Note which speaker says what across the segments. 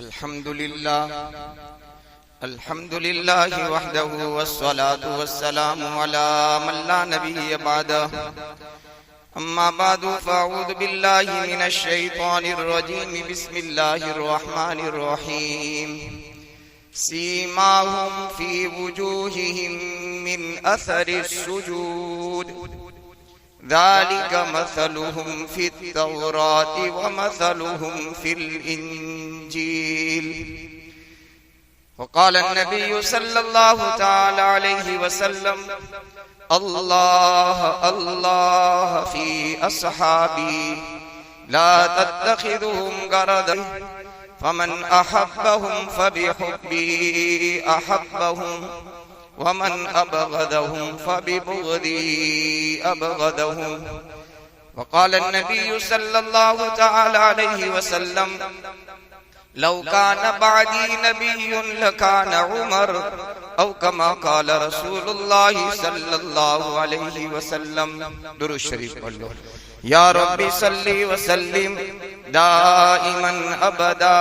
Speaker 1: الحمد لله وحده والصلاة والسلام على من لا نبي بعده أما بعد فأعوذ بالله من الشيطان الرجيم بسم الله الرحمن الرحيم سيماهم في وجوههم من أثر السجود ذلك مثلهم في التوراة ومثلهم في الإنجيل وقال النبي صلى الله تعالى عليه وسلم الله الله في أصحابي لا تتخذهم غرضا فمن أحبهم فبحبي أحبهم ومن أبغضهم فببغضي أبغضهم وقال النبي صلى الله تعالى عليه وسلم لو كان بعدي نبي لكان عمر أو كما قال رسول الله صلى الله عليه وسلم درود شریف پڑھو یا رب صلی وسلم دائما ابدا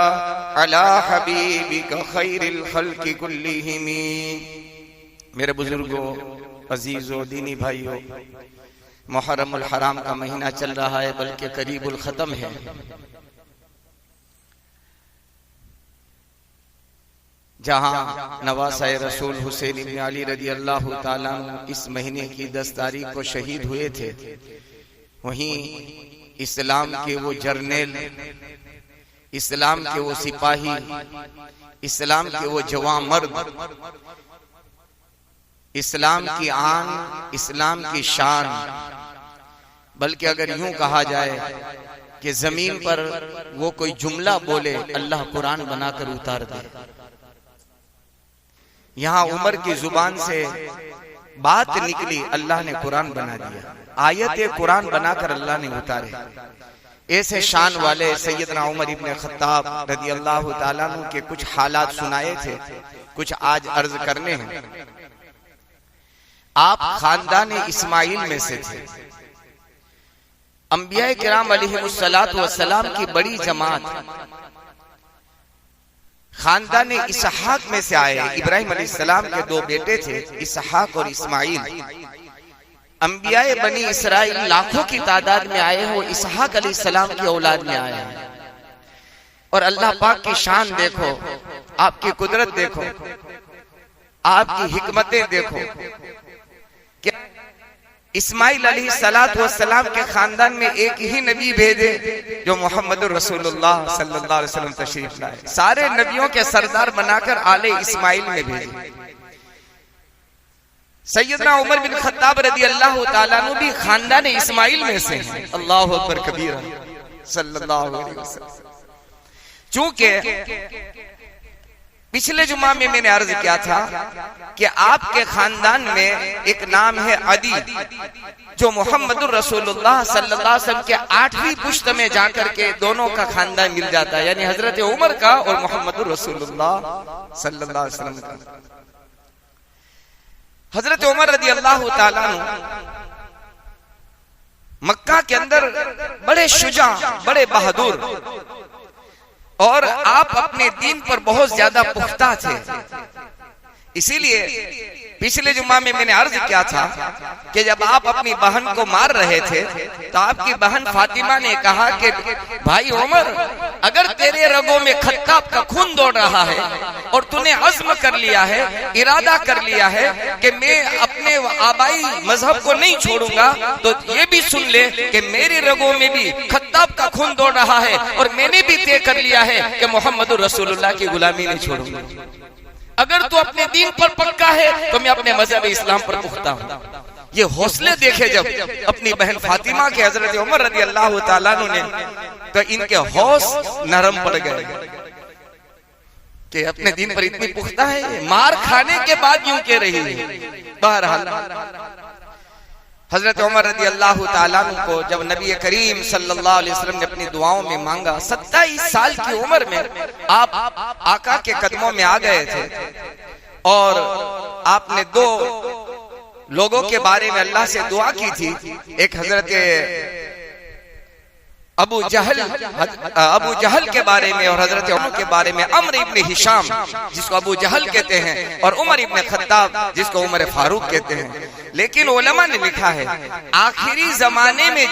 Speaker 1: على حبیبک خیر الخلق کلہم۔ میرے بزرگوں، عزیزوں، دینی بھائیوں، محرم الحرام کا مہینہ چل رہا ہے بلکہ قریب الختم ہے۔ جہاں نواسہ رسول حسین بن علی رضی اللہ تعالیٰ اس مہینے کی 10 تاریخ کو شہید ہوئے تھے، وہیں اسلام کے وہ جرنیل، اسلام کے وہ سپاہی، اسلام کے وہ جوان مرد، اسلام کی آن، اسلام کی شان، بلکہ اگر یوں کہا جائے کہ زمین پر وہ کوئی جملہ بولے اللہ قرآن بنا کر اتار دے۔ یہاں عمر کی زبان سے بات نکلی، اللہ نے قرآن بنا دیا، آیت قرآن بنا کر اللہ نے اتارے۔ ایسے شان والے سیدنا عمر ابن خطاب رضی اللہ تعالیٰ عنہ کے کچھ حالات سنائے تھے، کچھ آج عرض کرنے ہیں۔ آپ خاندان اسماعیل میں سے تھے۔ انبیاء کرام علیہ السلام کی بڑی جماعت خاندان اسحاق میں سے آئے۔ ابراہیم علیہ السلام کے 2 بیٹے تھے، اسحاق اور اسماعیل۔ انبیاء بنی اسرائیل لاکھوں کی تعداد میں آئے ہو، اسحاق علیہ السلام کی اولاد میں آئے ہیں۔ اور اللہ پاک کی شان دیکھو، آپ کی قدرت دیکھو، آپ کی حکمتیں دیکھو کہ اسماعیل علیہ السلام کے خاندان میں ایک ہی نبی بھیجے جو محمد رسول اللہ صلی اللہ علیہ وسلم تشریف لائے، سارے نبیوں کے سردار بنا کر آل اسماعیل میں بھیجے۔ سیدنا عمر بن خطاب رضی اللہ تعالیٰ عنہ بھی خاندان اسماعیل میں سے ہیں۔ اللہ اکبر کبیرہ صلی اللہ علیہ وسلم۔ چونکہ پچھلے جمعہ میں میں نے عرض کیا تھا کہ آپ کے خاندان میں ایک نام ہے عدی، جو محمد رسول اللہ صلی اللہ علیہ وسلم کے 8ویں پشت میں جا کر کے دونوں کا خاندان مل جاتا ہے، یعنی حضرت عمر کا اور محمد رسول اللہ صلی اللہ علیہ وسلم کا۔ حضرت عمر رضی اللہ تعالیٰ عنہ مکہ کے اندر بڑے شجاع، بڑے بہادر، اور آپ اپنے دین پر بہت زیادہ پختہ تھے۔ اسی لیے پچھلے جمعہ میں نے عرض کیا تھا کہ جب آپ اپنی بہن کو مار رہے تھے تو آپ کی بہن فاطمہ نے کہا کہ بھائی عمر، اگر تیرے رگوں میں خطاب کا خون دوڑ رہا ہے اور تو نے عزم کر لیا ہے، ارادہ کر لیا ہے کہ میں اپنے آبائی مذہب کو نہیں چھوڑوں گا، تو یہ بھی سن لے کہ میرے رگوں میں بھی خطاب کا خون دوڑ رہا ہے اور میں نے بھی طے کر لیا ہے کہ محمد رسول اللہ کی غلامی نہیں چھوڑوں گا۔ اگر تو اپنے دین پر پکا ہے تو میں اپنے مذہب اسلام پر پختہ ہوں۔ یہ حوصلے دیکھے جب اپنی بہن فاطمہ کے حضرت عمر رضی اللہ تعالیٰ عنہ نے، تو ان کے حوص نرم پڑ گئے کہ اپنے دین پر اتنی پختہ ہے، مار کھانے کے بعد یوں کہہ رہی ہے۔ بہرحال حضرت عمر رضی اللہ تعالیٰ عنہ کو جب نبی کریم صلی اللہ علیہ وسلم نے اپنی دعاؤں میں مانگا، 27 سال کی عمر میں آپ آقا کے قدموں میں آ گئے تھے، اور آپ نے 2 لوگوں کے بارے میں اللہ سے دعا کی تھی۔ ایک حضرت ابو جہل کے بارے میں اور حضرت عمر کے بارے میں عمر ابن ہشام جس کو ابو جہل کہتے ہیں اور عمر ابن خطاب جس کو عمر فاروق کہتے ہیں. لیکن علماء نے لکھا ہے آخری زمانے میں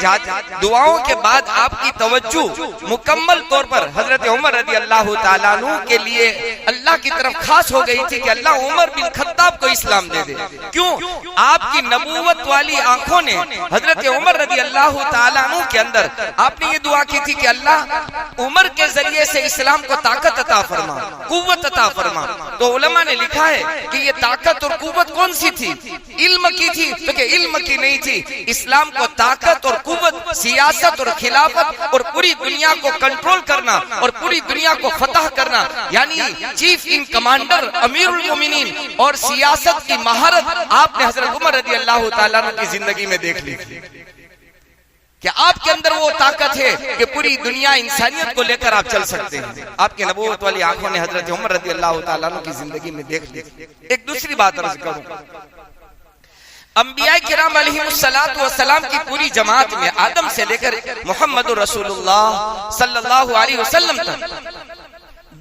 Speaker 1: دعاؤں کے بعد آپ کی توجہ مکمل طور پر حضرت عمر رضی اللہ تعالیٰ عنہ کے لیے اللہ کی طرف خاص ہو گئی تھی کہ اللہ عمر بن خطاب کو اسلام دے دے. کیوں؟ آپ کی نبوت والی آنکھوں نے حضرت عمر رضی اللہ تعالیٰ عنہ کے اندر آپ نے یہ دعا کی تھی کہ اللہ عمر کے ذریعے سے اسلام کو طاقت عطا فرما، قوت عطا فرما. تو علماء نے لکھا ہے کہ یہ طاقت اور قوت کون سی تھی؟ علم کی تھی، تو کہ علم کی نہیں تھی. اسلام کو طاقت اور قوت، سیاست اور خلافت اور پوری دنیا کو کنٹرول کرنا اور پوری دنیا کو فتح کرنا، یعنی چیف ان کمانڈر امیر المومنین اور سیاست کی مہارت آپ نے حضرت عمر رضی اللہ تعالیٰ عنہ کی زندگی میں دیکھ لی کہ آپ کے اندر وہ طاقت ہے کہ پوری دنیا انسانیت کو لے کر آپ چل سکتے ہیں. آپ کی نبوت والی آنکھوں نے حضرت عمر رضی اللہ تعالیٰ عنہ کی زندگی میں دیکھ لی. ایک دوسری بات عرض کروں، انبیاء کرام علیہ السلام کی پوری جماعت میں آدم سے لے کر محمد رسول اللہ صلی اللہ علیہ وسلم تک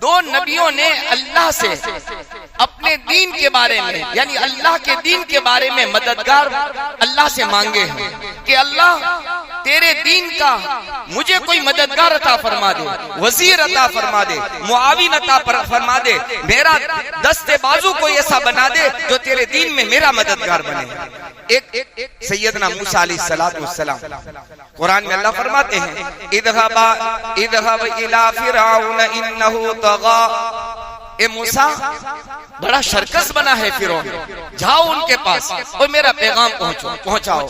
Speaker 1: دو نبیوں نے اللہ سے اپنے دین کے بارے میں، یعنی اللہ کے دین کے بارے میں مددگار اللہ سے مانگے ہیں کہ اللہ تیرے دین کا مجھے کوئی مددگار عطا فرما دے، وزیر عطا فرما دے، معاون عطا فرما دے، میرا دست بازو کوئی ایسا بنا دے جو تیرے دین میں میرا مددگار بنے. ایک سیدنا موسیٰ علیہ السلام، قرآن میں اللہ فرماتے ہیں اذهب الى فرعون انه طغى، اے موسیٰ بڑا شرکس بنا ہے فرعون، جاؤ ان کے پاس اور میرا پیغام پہنچاؤ.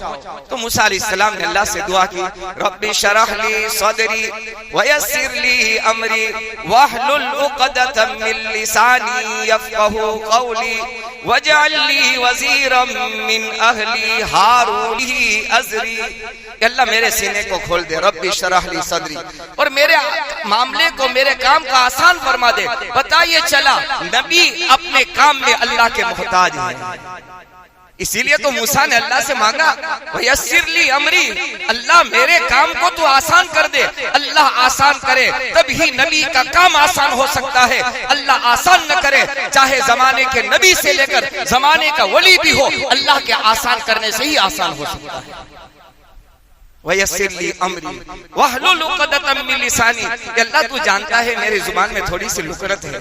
Speaker 1: تو موسیٰ علیہ السلام نے اللہ سے دعا کی رب اشرح لی صدری ویسر لی امری واحلل عقدۃ من لسانی یفقهوا قولی واجعل لی وزیرا من اہلی ہارون ازری. اللہ میرے سینے کو کھول دے، رب اشرح لی صدری، اور میرے معاملے کو، میرے کام کا آسان فرما دے. بتائیے چلا نبی اپنے کام میں اللہ کے محتاج ہیں، اسی لیے تو موسیٰ نے اللہ سے مانگا وَيَسِّرْ لِي أَمْرِي، اللہ میرے کام کو تو آسان کر دے. اللہ آسان کرے تب ہی نبی کا کام آسان ہو سکتا ہے. اللہ آسان نہ کرے، چاہے زمانے کے نبی سے لے کر زمانے کا ولی بھی ہو، اللہ کے آسان کرنے سے ہی آسان ہو سکتا ہے. وَيَسِّرْ لِي أَمْرِي وَاحْلُلْ عُقْدَةً مِّن لِّسَانِي، کہ اللہ تو جانتا ہے میری زبان میں تھوڑی سی لکنت ہے،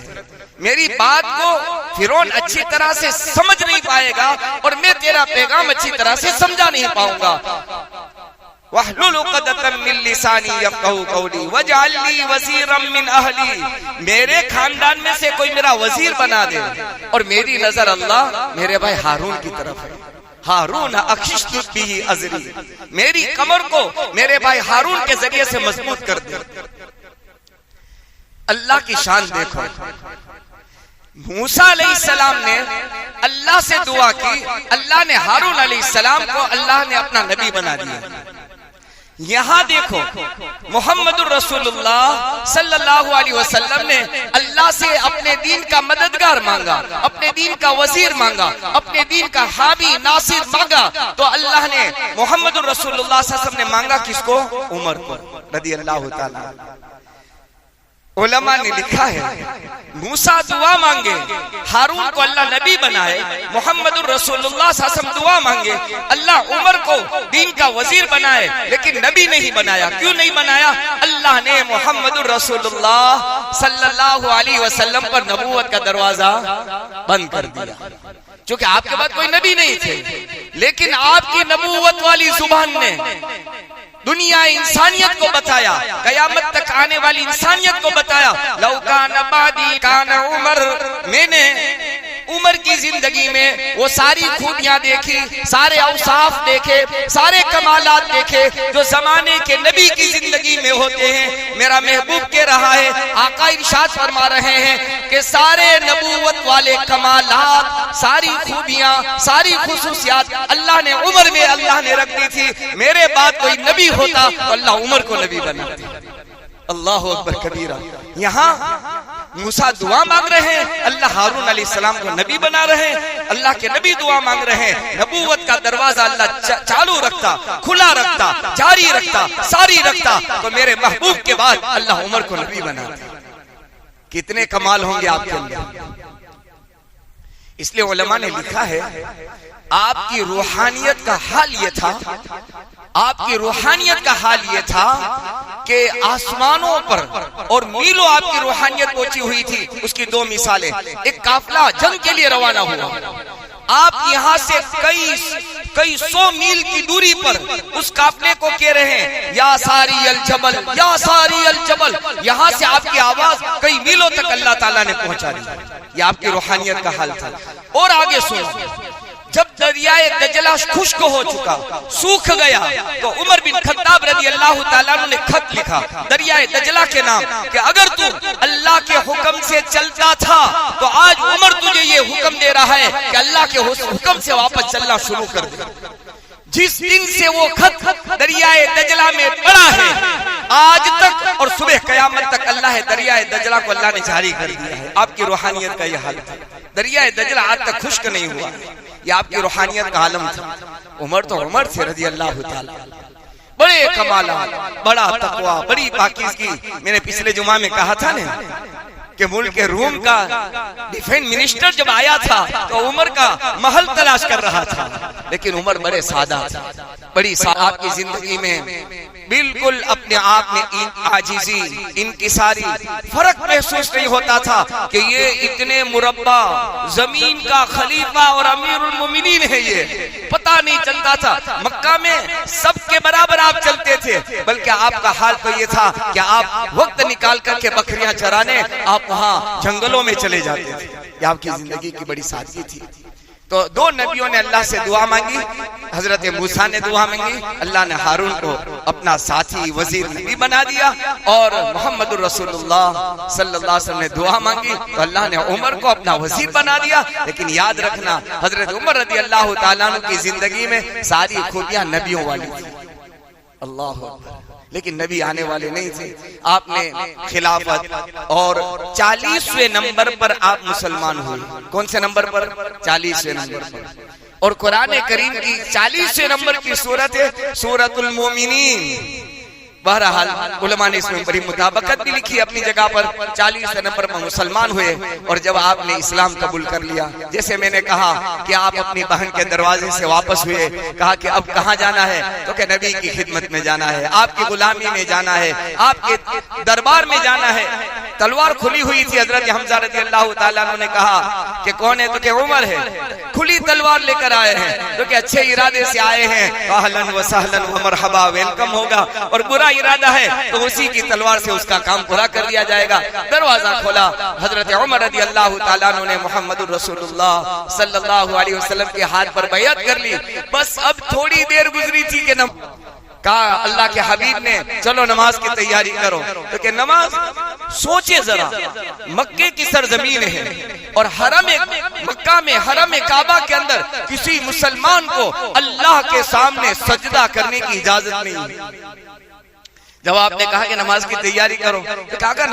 Speaker 1: میری بات کو فرعون اچھی طرح سے سمجھ نہیں پائے گا اور میں تیرا پیغام اچھی طرح سے سمجھا نہیں پاؤں گا. وَاحْلُلْ عُقْدَةً مِّن لِّسَانِي يَفْقَهُوا قَوْلِي وَاجْعَل لِّي وَزِيرًا مِّنْ أَهْلِي، میرے خاندان میں سے کوئی میرا وزیر بنا دے. اور میری نظر اللہ میرے بھائی ہارون کی طرف ہے. ہارون اخشت بھی ازری، میری کمر کو میرے بھائی ہارون کے ذریعے سے مضبوط کر دے. اللہ کی شان دیکھو، موسیٰ علیہ السلام نے اللہ سے دعا کی، اللہ نے ہارون علیہ السلام کو اللہ نے اپنا نبی بنا دیا. یہاں دیکھو محمد الرسول اللہ صلی اللہ علیہ وسلم نے اللہ سے اپنے دین کا مددگار مانگا، اپنے دین کا وزیر مانگا، اپنے دین کا حامی ناصر مانگا. تو اللہ نے محمد الرسول اللہ صلی اللہ علیہ وسلم نے مانگا کس کو؟ عمر کو رضی اللہ تعالیٰ. علماء نے لکھا ہے موسیٰ دعا مانگے، ہارون کو اللہ نبی بنائے، محمد الرسول اللہ صلی اللہ علیہ وسلم دعا مانگے، اللہ عمر کو دین کا وزیر بنائے لیکن نبی نہیں بنایا. کیوں نہیں بنایا؟ اللہ نے محمد الرسول اللہ صلی اللہ علیہ وسلم پر نبوت کا دروازہ بند کر دیا، چونکہ آپ کے بعد کوئی نبی نہیں تھے. لیکن آپ کی نبوت والی زبان نے دنیا انسانیت کو بتایا، قیامت تک آنے والی انسانیت کو بتایا. لو کان بعدی کان عمر، میں نے عمر کی زندگی میں وہ ساری خوبیاں دیکھی، سارے اوصاف دیکھے، سارے کمالات دیکھے جو زمانے کے نبی کی زندگی میں ہوتے ہیں. میرا محبوب کہہ رہا ہے، آقا ارشاد فرما رہے ہیں کہ سارے نبوت والے کمالات، ساری خوبیاں، ساری خصوصیات اللہ نے عمر میں اللہ نے رکھ دی تھی. میرے بعد کوئی نبی ہوتا تو اللہ عمر کو نبی بناتے. اللہ اکبر کبیرہ. یہاں موسیٰ دعا مانگ رہے ہیں، اللہ ہارون علیہ السلام کو نبی بنا رہے ہیں، اللہ کے نبی دعا مانگ رہے ہیں، نبوت کا دروازہ اللہ چالو رکھتا، کھلا رکھتا، جاری رکھتا، ساری رکھتا، تو میرے محبوب کے بعد اللہ عمر کو نبی بناتا. کتنے کمال ہوں گے آپ کے اندر. اس لیے علماء نے لکھا ہے آپ کی روحانیت کا حال یہ تھا، آپ کی روحانیت کا حال یہ تھا کہ آسمانوں پر اور میلوں آپ کی روحانیت پہنچی ہوئی تھی. اس کی دو مثالیں. ایک قافلہ جنگ کے لیے روانہ ہوا، آپ یہاں سے کئی سو میل کی دوری پر اس قافلے کو کہہ رہے ہیں یا ساری الجبل یا ساری الجبل. یہاں سے آپ کی آواز کئی میلوں تک اللہ تعالیٰ نے پہنچا دی. یہ آپ کی روحانیت کا حال تھا. اور آگے سنو، جب دریائے دجلہ خشک ہو چکا، سوکھ گیا، تو عمر بن خطاب رضی اللہ تعالیٰ نے خط لکھا دریائے دجلہ کے نام کہ اگر تو اللہ کے حکم سے چلتا تھا تو آج عمر تجھے یہ حکم دے رہا ہے کہ اللہ کے حکم سے واپس چلنا شروع کر دے. جس دن سے وہ خط دریائے دجلہ میں پڑا ہے آج تک اور صبح قیامت تک اللہ دریائے دجلہ کو اللہ نے جاری کر دیا ہے. آپ کی روحانیت کا یہ حال تھا. دریائے دجلہ آج تک خشک نہیں ہوا. یہ آپ کی روحانیت کا عالم تھا. عمر تو عمر تھے رضی اللہ تعالی، بڑے کمالات، بڑا تقوی، بڑی پاکیزگی. میں نے پچھلے جمعہ میں کہا تھا نا کہ ملک روم کا ڈیفینس منسٹر جب آیا تھا تو عمر کا محل تلاش کر رہا تھا، لیکن عمر بڑے سادہ تھا. بڑی آپ کی زندگی میں بالکل اپنے آپ میں عاجزی، انکساری، فرق محسوس نہیں ہوتا تھا کہ یہ اتنے مربع زمین کا خلیفہ اور امیر المومنین ہے. یہ پتہ نہیں چلتا تھا. مکہ میں سب کے برابر آپ چلتے تھے، بلکہ آپ کا حال تو یہ تھا کہ آپ وقت نکال کر کے بکریاں چرانے آپ وہاں جنگلوں میں چلے جاتے تھے. یہ آپ کی زندگی کی بڑی سادگی تھی. تو دو نبیوں نے اللہ سے دعا مانگی. حضرت موسیٰ نے دعا مانگی، اللہ نے ہارون کو اپنا ساتھی وزیر نبی بنا دیا، اور محمد رسول اللہ صلی اللہ علیہ وسلم نے دعا مانگی تو اللہ نے عمر کو اپنا وزیر بنا دیا. لیکن یاد رکھنا حضرت عمر رضی اللہ تعالیٰ عنہ کی زندگی میں ساری خوبیاں نبیوں والی تھی. اللہ اکبر. لیکن نبی آنے والے نہیں تھے. آپ نے خلافت اور 40ویں نمبر پر آپ مسلمان ہوئے. کون سے نمبر پر؟ 40ویں نمبر پر. اور قرآن کریم کی 40ویں نمبر کی سورت ہے سورۃ المومنین. بہرحال علماء نے اس میں بڑی مطابقت بھی لکھی اپنی جگہ پر. 40ویں نمبر پر مسلمان ہوئے، اور جب آپ نے اسلام قبول کر لیا، جیسے میں نے کہا کہ آپ اپنی بہن کے دروازے سے واپس ہوئے، کہا کہ اب کہاں جانا ہے؟ تو کہ نبی کی خدمت میں جانا ہے، آپ کی غلامی میں جانا ہے، آپ کے دربار میں جانا ہے. تلوار کھلی ہوئی تھی. حضرت حمزہ رضی اللہ تعالیٰ عنہ نے کہا کہ کون ہے؟ تو کہ عمر ہے. کھلی تلوار لے کر آئے ہیں، تو کہ اچھے ارادے سے آئے ہیں، اہلاً و سہلاً و مرحبا، ویلکم ہوگا. اور برا ارادہ ہے تو اسی کی تلوار سے اس کا کام پورا کر دیا جائے گا. دروازہ کھولا. حضرت عمر رضی اللہ تعالیٰ عنہ نے محمد رسول اللہ صلی اللہ علیہ وسلم کے ہاتھ پر بیعت کر لی. بس اب تھوڑی دیر گزری تھی کہ کہا اللہ کے حبیب نے چلو نماز کی تیاری کرو. تو کہ نماز، سوچے ذرا، مکے کی سرزمین ہے اور حرم مکہ میں حرم کعبہ کے اندر کسی مسلمان کو اللہ کے سامنے سجدہ کرنے کی اجازت نہیں. جب آپ نے کہا کہ نماز کی تیاری کرو تو کہا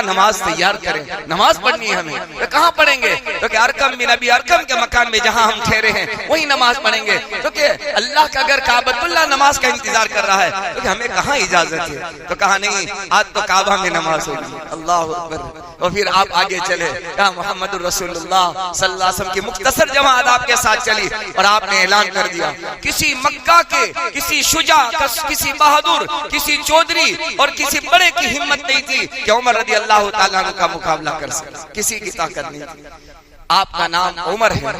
Speaker 1: نماز تیار کریں، نماز پڑھنی ہے ہمیں. تو کہاں پڑھیں گے؟ تو کہ ارقم بن ابی ارقم کے مکان میں جہاں ہم ٹھہرے ہیں وہی نماز پڑھیں گے. تو کہ اللہ کا اگر کعبۃ اللہ نماز کا انتظار کر رہا ہے تو کہ ہمیں کہاں اجازت ہے؟ تو کہا نہیں، آج تو کعبہ میں نماز ہوگی. اللہ اکبر. اور پھر آپ آگے چلے. کہا محمد رسول اللہ صلی اللہ علیہ وسلم کی مختصر جماعت آپ کے ساتھ چلی اور آپ نے اعلان کر دیا کسی مکہ کے کسی شجاع، کسی بہادر، کسی چودھری اور کسی بڑے کی ہمت نہیں تھی کہ عمر رضی اللہ تعالیٰ عنہ کا مقابلہ کر سکے. کسی کی طاقت نہیں تھی. آپ کا نام عمر ہے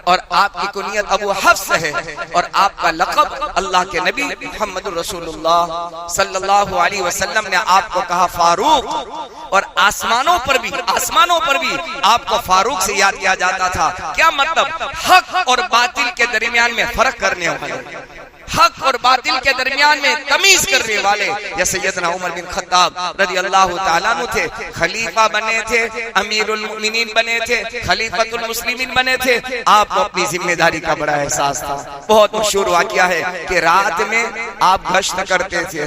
Speaker 1: اور آپ کی کنیت ابو حفص ہے اور آپ کا لقب اللہ کے نبی محمد رسول اللہ صلی اللہ علیہ وسلم نے آپ کو کہا فاروق. اور آسمانوں پر بھی آپ کو فاروق سے یاد کیا جاتا تھا. کیا مطلب؟ حق اور باطل کے درمیان میں فرق کرنے والے، حق اور باطل کے درمیان میں تمیز کرنے والے. یا سیدنا عمر بن خطاب رضی اللہ تعالیٰ عنہ تھے، خلیفہ بنے تھے، امیر المؤمنین بنے تھے، خلیفۃ المسلمین بنے تھے. آپ کو اپنی ذمہ داری کا بڑا احساس تھا. بہت مشہور واقعہ ہے کہ رات میں آپ گشت کرتے تھے،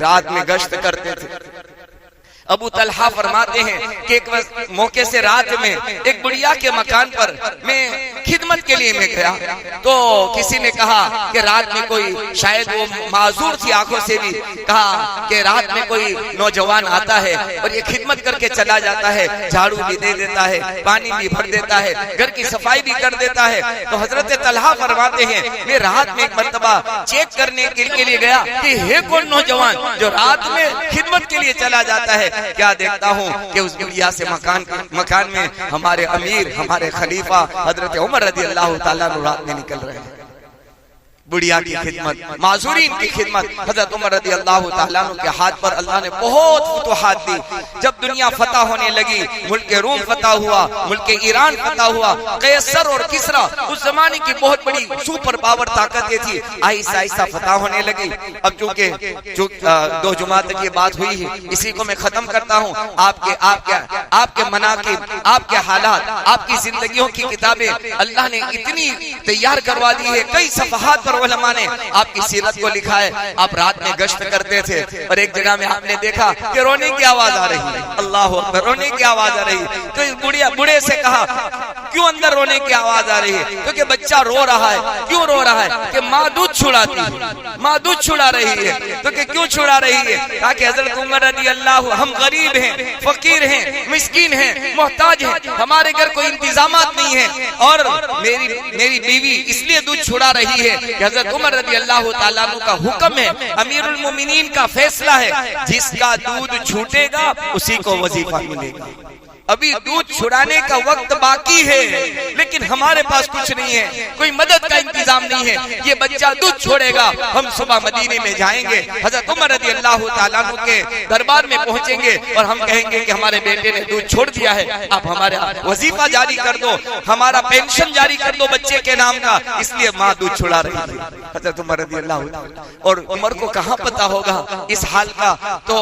Speaker 1: ابو طلحہ فرماتے ہیں کہ ایک موقع سے رات میں ایک بڑھیا کے مکان پر میں خدمت کے لیے میں گیا تو کسی نے کہا کہ رات میں کوئی شاید وہ معذور تھی آنکھوں سے بھی کہا کہ رات میں کوئی نوجوان آتا ہے اور یہ خدمت کر کے چلا جاتا ہے جھاڑو بھی دے دیتا ہے پانی بھی بھر دیتا ہے گھر کی صفائی بھی کر دیتا ہے تو حضرت طلحہ فرماتے ہیں میں رات میں ایک مرتبہ چیک کرنے کے لیے گیا کہ ہے کون نوجوان جو رات میں خدمت کے لیے چلا جاتا ہے کیا دیکھتا ہوں کہ اس بڑھیا سے مکان میں ہمارے امیر ہمارے خلیفہ حضرت عمر رضی اللہ تعالیٰ عنہ رات میں نکل رہے ہیں بڑھیا کی خدمت معذورین کی خدمت حضرت عمر رضی اللہ تعالیٰ عنہ کے ہاتھ پر اللہ نے بہت فتوحات دی جب دنیا فتح ہونے لگی ملک روم فتح ہوا ملک ایران فتح ہوا قیصر اور کسرا اس زمانے کی بہت بڑی سپر پاور طاقتیں تھی آہستہ آہستہ فتح ہونے لگی اب چونکہ 2 جمعہ تک یہ بات ہوئی ہے اسی کو میں ختم کرتا ہوں آپ کے مناقب آپ کے حالات آپ کی زندگیوں کی کتابیں اللہ نے اتنی تیار کروا دی ہے کئی صفحات پر علماء نے آپ کی سیرت کو لکھا ہے آپ رات میں گشت کرتے تھے اور ایک جگہ میں آپ نے دیکھا کہ رونے کی آواز آ رہی ہے اللہ اکبر رونے کی آواز آ رہی ہے تو اس بڑھے سے کہا کیوں اندر رونے کی آواز آ رہی ہے کیونکہ بچہ رو رہا ہے کیوں رو رہا ہے کہ ماں دودھ چھڑاتی ہے ماں دودھ چھڑا رہی ہے تو کہ کیوں چھڑا رہی ہے کہا کہ حضرت عمر رضی اللہ ہم غریب ہیں فقیر ہیں مسکین ہیں محتاج ہیں ہمارے گھر کوئی انتظامات نہیں ہے اور میری بیوی اس لیے دودھ چھڑا رہی ہے کہ حضرت عمر رضی اللہ تعالیٰ عنہ کا حکم ہے امیر المومنین کا فیصلہ ہے جس کا دودھ چھوٹے گا اسی کو وظیفہ ملے گا ابھی دودھ چھڑانے کا وقت باقی ہے لیکن ہمارے پاس کچھ نہیں ہے کوئی مدد کا انتظام نہیں ہے یہ بچہ دودھ چھوڑے گا ہم صبح مدینے میں جائیں گے حضرت عمر رضی اللہ تعالیٰ عنہ کے دربار میں پہنچیں گے اور ہم کہیں گے کہ ہمارے بیٹے نے دودھ چھوڑ دیا ہے آپ ہمارا وظیفہ جاری کر دو ہمارا پینشن جاری کر دو بچے کے نام کا اس لیے ماں دودھ چھڑا رہی ہے حضرت عمر رضی اللہ تعالیٰ اور عمر کو کہاں پتا ہوگا اس حال کا تو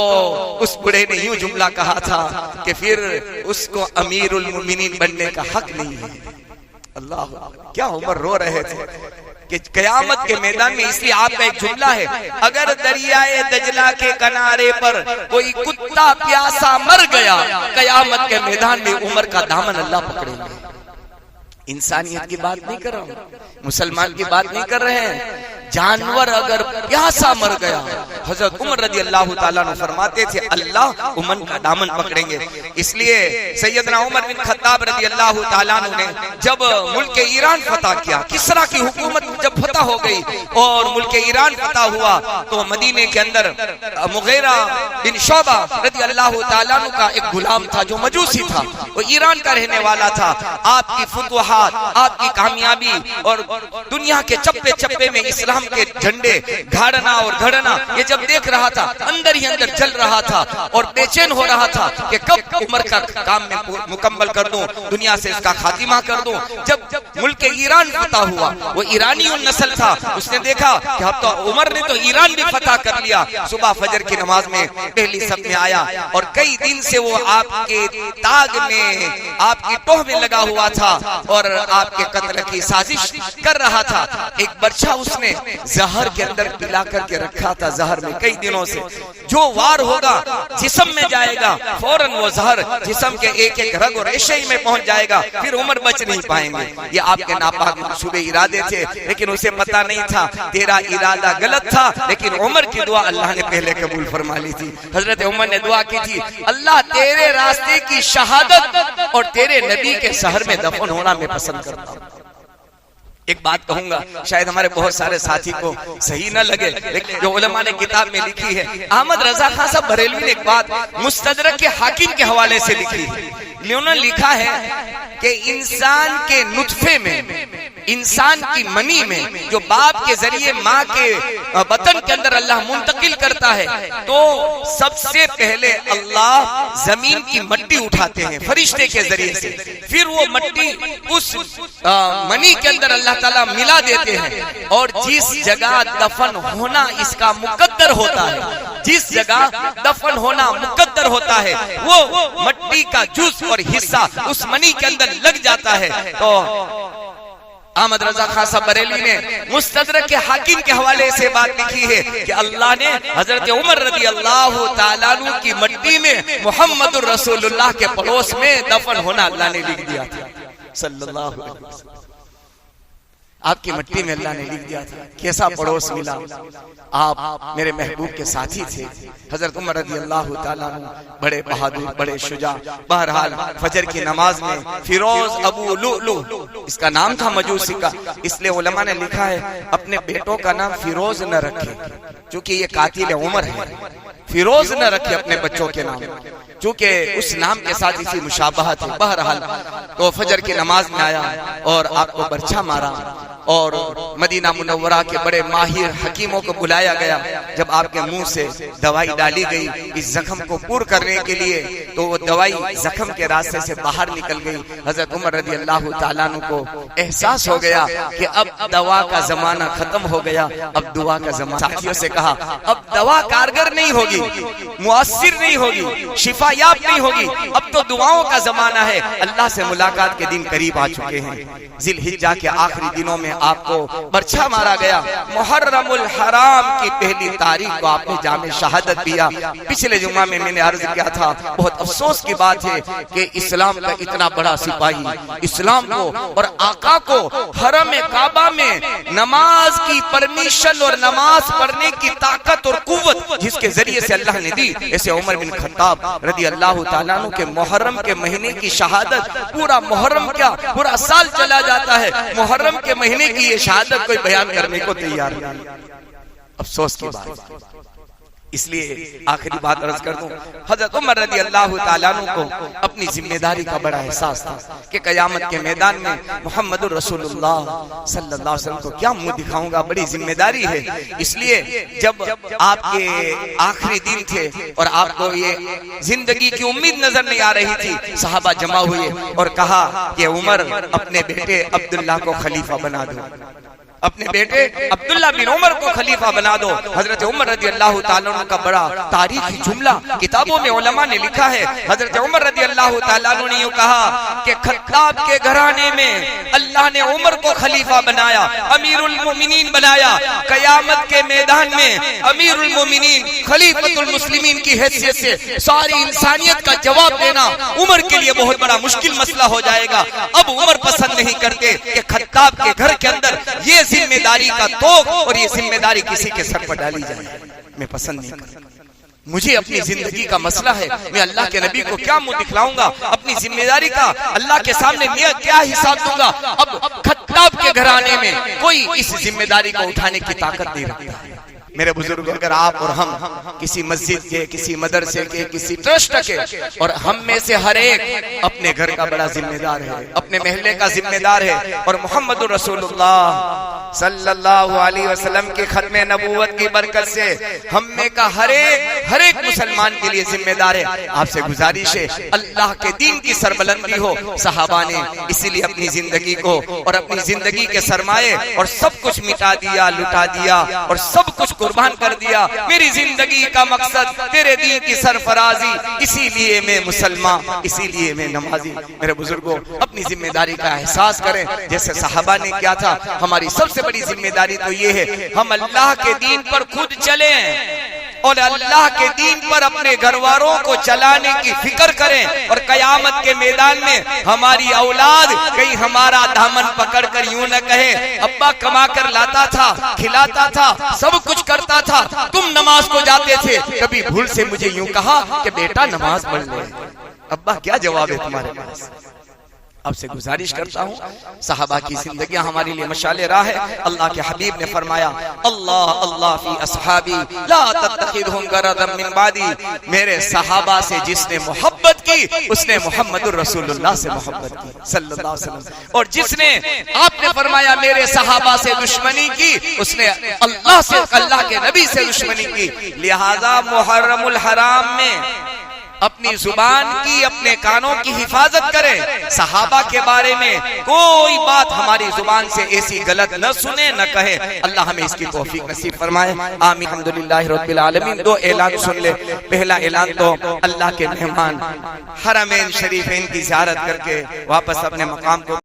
Speaker 1: اس بڑے نے یوں جملہ کہا تھا کہ پھر اس کو امیر المومنین بننے کا حق نہیں ہے اللہ کیا عمر رو رہے تھے کہ قیامت کے میدان میں اس لیے آپ کا ایک جملہ ہے اگر دریائے دجلہ کے کنارے پر کوئی کتا پیاسا مر گیا قیامت کے میدان میں عمر کا دامن اللہ پکڑے گا انسانیت کی بات نہیں کر رہا ہوں مسلمان کی بات نہیں کر رہے ہیں جانور اگر پیاسا مر گیا حضرت عمر رضی اللہ تعالیٰ عنہ فرماتے تھے اللہ عمر کا دامن پکڑیں گے اس لیے سیدنا عمر بن خطاب رضی اللہ تعالیٰ عنہ نے جب ملک ایران فتح کیا کسرا کی حکومت جب فتح ہو گئی اور ملک ایران فتح ہوا تو مدینے کے اندر مغیرہ بن شعبہ رضی اللہ تعالیٰ عنہ کا ایک غلام تھا جو مجوسی تھا وہ ایران کا رہنے والا تھا آپ کی فتوحات آپ کی کامیابی اور دنیا کے چپے چپے میں اسلام کے جھنڈے گھاڑنا اور گھڑنا یہ جب دیکھ رہا تھا اندر ہی اندر جل رہا تھا اور بے چین ہو رہا تھا کہ کب عمر کا کام میں مکمل کر دوں دنیا سے اس کا خاتمہ کر دوں جب ملک ایران فتح ہوا وہ ایرانی نسل تھا اس نے دیکھا کہ اب تو عمر نے تو ایران بھی فتح کر لیا صبح فجر کی نماز میں پہلی صف میں آیا اور کئی دن سے وہ آپ کے تاج میں آپ کی ٹوہ میں لگا ہوا تھا اور آپ کے قتل کی سازش کر رہا تھا ایک برچہ اس نے زہر کے اندر پلا کر کے رکھا تھا زہر میں کئی دنوں سے جو وار ہوگا جسم میں جائے گا فوراً وہ زہر جسم کے ایک ایک رگ اور ریشے میں پہنچ جائے گا پھر عمر بچ نہیں پائیں گے یہ آپ کے ناپاک منصوبے ارادے تھے لیکن اسے پتا نہیں تھا تیرا ارادہ غلط تھا لیکن عمر کی دعا اللہ نے پہلے قبول فرما لی تھی حضرت عمر نے دعا کی تھی اللہ تیرے راستے کی شہادت اور تیرے نبی کے شہر میں دفن ہونا میں پسند کرتا ہوں ایک بات کہوں گا شاید ہمارے بہت سارے ساتھی کو صحیح نہ لگے لیکن جو علماء نے کتاب میں لکھی ہے احمد رضا خان صاحب بریلوی نے ایک بات مستدرک کے حاکم کے حوالے سے لکھی ہے انہوں نے لکھا ہے کہ انسان کے نطفے میں انسان کی منی میں جو باپ کے ذریعے ماں کے بطن کے اندر اللہ منتقل کرتا ہے تو سب سے پہلے اللہ زمین کی مٹی اٹھاتے ہیں فرشتے کے ذریعے سے پھر وہ مٹی اس منی کے اندر اللہ تعالیٰ ملا دیتے ہیں اور جس جگہ دفن ہونا اس کا مقدر ہوتا ہے جس جگہ دفن ہونا مقدر ہوتا ہے وہ مٹی کا جز اور حصہ اس منی کے اندر لگ جاتا ہے تو احمد رضا خان صاحب بریلوی نے مستدرک کے حاکم کے حوالے سے بات لکھی ہے کہ اللہ نے حضرت عمر رضی اللہ تعالیٰ عنہ کی مٹی میں محمد الرسول اللہ کے پڑوس میں دفن ہونا اللہ نے لکھ دیا تھا صلی اللہ علیہ وسلم. آپ کی مٹی میں اللہ نے لکھ دیا تھا. کیسا پڑوس ملا. آپ میرے محبوب کے ساتھی تھے. حضرت عمر رضی اللہ تعالیٰ عنہ بڑے بہادر، بڑے شجاع. بہرحال فجر کی نماز میں فیروز ابو لؤلؤ، اس کا نام تھا مجوسی کا، اس لیے علماء نے لکھا ہے اپنے بیٹوں کا نام فیروز نہ رکھے چونکہ یہ قاتل عمر ہے. فیروز نہ رکھے اپنے بچوں کے نام چونکہ اس نام کے ساتھ اسی مشابہت ہے. بہرحال تو فجر کی نماز میں آیا اور آپ کو برچھا مارا اور مدینہ منورہ کے بڑے ماہر حکیموں کو بلایا گیا. جب آپ کے منہ سے دوائی ڈالی گئی اس زخم کو پور کرنے کے لیے تو وہ دوائی زخم کے راستے سے باہر نکل گئی. حضرت عمر رضی اللہ تعالیٰ عنہ کو احساس ہو گیا کہ اب دوا کا زمانہ ختم ہو گیا، اب دعا کا زمانہ. ساتھیوں سے کہا اب دوا کارگر نہیں ہوگی، مؤثر نہیں ہوگی، شفا یاب نہیں ہوگی، اب تو دعاؤں کا زمانہ ہے. اللہ سے ملاقات کے دن قریب آ چکے ہیں. ذی الحجہ کے آخری دنوں میں آپ کو برچھا مارا گیا. محرم الحرام کی پہلی تاریخ کو آپ نے جام شہادت دیا. پچھلے جمعہ میں میں نے عرض کیا تھا بہت افسوس کی بات ہے کہ اسلام کا اتنا بڑا سپاہی اسلام کو اور آقا کو حرم کعبہ میں نماز کی پرمیشن اور نماز پڑھنے کی طاقت اور قوت جس کے ذریعے سے اللہ نے دی، ایسے عمر بن خطاب رضی اللہ تعالیٰ عنہ کے محرم کے مہینے کی شہادت، پورا محرم کیا پورا سال چلا جاتا ہے، محرم کے مہینے کی یہ شہادت کوئی بیان کرنے کو تیار نہیں. افسوس کی بات. اس لیے آخری بات عرض کر دوں، حضرت عمر رضی اللہ تعالیٰ عنہ کو اپنی ذمہ داری کا بڑا احساس تھا کہ قیامت کے میدان میں محمد الرسول اللہ صلی اللہ علیہ وسلم کو کیا منہ دکھاؤں گا، بڑی ذمہ داری ہے. اس لیے جب آپ کے آخری دن تھے اور آپ کو یہ زندگی کی امید نظر نہیں آ رہی تھی، صحابہ جمع ہوئے اور کہا کہ عمر اپنے بیٹے عبداللہ کو خلیفہ بنا دو، اپنے بیٹے عبداللہ بن عمر کو خلیفہ بنا دو. حضرت عمر رضی اللہ تعالیٰ عنہ کا بڑا تاریخی جملہ کتابوں میں علماء نے لکھا ہے. حضرت عمر رضی اللہ تعالیٰ عنہ نے یہ کہا کہ خطاب کے گھرانے میں اللہ نے عمر کو خلیفہ بنایا، امیر المومنین بنایا. قیامت کے میدان میں امیر المومنین خلیفۃ المسلمین کی حیثیت سے ساری انسانیت کا جواب دینا عمر کے لیے بہت بڑا مشکل مسئلہ ہو جائے گا. اب عمر پسند نہیں کرتے کہ خطاب کے گھر کے اندر یہ ذمہ داری کا توق اور یہ ذمہ داری کسی کے سر پر ڈالی جائے. میں پسند نہیں کرتا. مجھے اپنی زندگی کا مسئلہ ہے، میں اللہ کے نبی کو کیا منہ دکھلاؤں گا، اپنی ذمہ داری کا اللہ کے سامنے میں کیا حساب دوں گا. اب خطاب کے گھرانے میں کوئی اس ذمہ داری کو اٹھانے کی طاقت نہیں رکھتا ہے. میرے بزرگ، اگر آپ اور ہم کسی مسجد کے، کسی مدرسے کے، کسی ٹرسٹ کے، اور ہم میں سے ہر ایک اپنے گھر کا بڑا ذمہ دار ہے، اپنے محلے کا ذمہ دار ہے، اور محمد رسول اللہ صلی اللہ علیہ وسلم کی ختم نبوت کی برکت سے ہم میں کا ہر ایک مسلمان کے لیے ذمہ دار ہے. آپ سے گزارش ہے اللہ کے دین کی سربلندی ہو. صحابہ نے اسی لیے اپنی زندگی کو اور اپنی زندگی کے سرمایے اور سب کچھ مٹا دیا، لٹا دیا اور سب کچھ قربان کر دیا. میری زندگی کا مقصد تیرے دین کی سرفرازی، اسی لیے میں مسلمان، اسی لیے میں نمازی. میرے بزرگوں، اپنی ذمہ داری کا احساس کریں جیسے صحابہ نے کیا تھا. ہماری سب سے بڑی ذمہ داری تو یہ ہے ہم اللہ کے دین پر خود چلیں اور اللہ کے دین پر اپنے گھر والوں کو چلانے کی فکر کریں. اور قیامت کے میدان میں ہماری اولاد کہیں ہمارا دامن پکڑ کر یوں نہ کہے ابا کما کر لاتا تھا، کھلاتا تھا، سب کچھ کرتا تھا، تم نماز کو جاتے تھے، کبھی بھول سے مجھے یوں کہا کہ بیٹا نماز پڑھ لے. ابا کیا جواب ہے تمہارے پاس؟ اب سے گزارش کرتا ہوں، صحابہ کی زندگیاں ہمارے لیے مشعل راہ ہے. اللہ کے حبیب نے فرمایا اللہ اللہ فی اصحابی لا تتخذهم غرضا من بعدی. میرے صحابہ سے جس نے محبت کی اس نے محمد الرسول اللہ سے محبت کی صلی اللہ علیہ وسلم. اور جس نے آپ نے فرمایا میرے صحابہ سے دشمنی کی اس نے اللہ سے، اللہ کے نبی سے دشمنی کی. لہذا محرم الحرام میں اپنی زبان کی، اپنے کانوں کی حفاظت کریں. صحابہ کے بارے میں کوئی بات ہماری زبان سے ایسی غلط نہ سنے نہ کہے. اللہ ہمیں اس کی توفیق نصیب فرمائے. آمین. الحمدللہ رب العالمین. دو اعلان سن لے. پہلا اعلان تو اللہ کے مہمان حرمین شریفین کی زیارت کر کے واپس اپنے مقام کو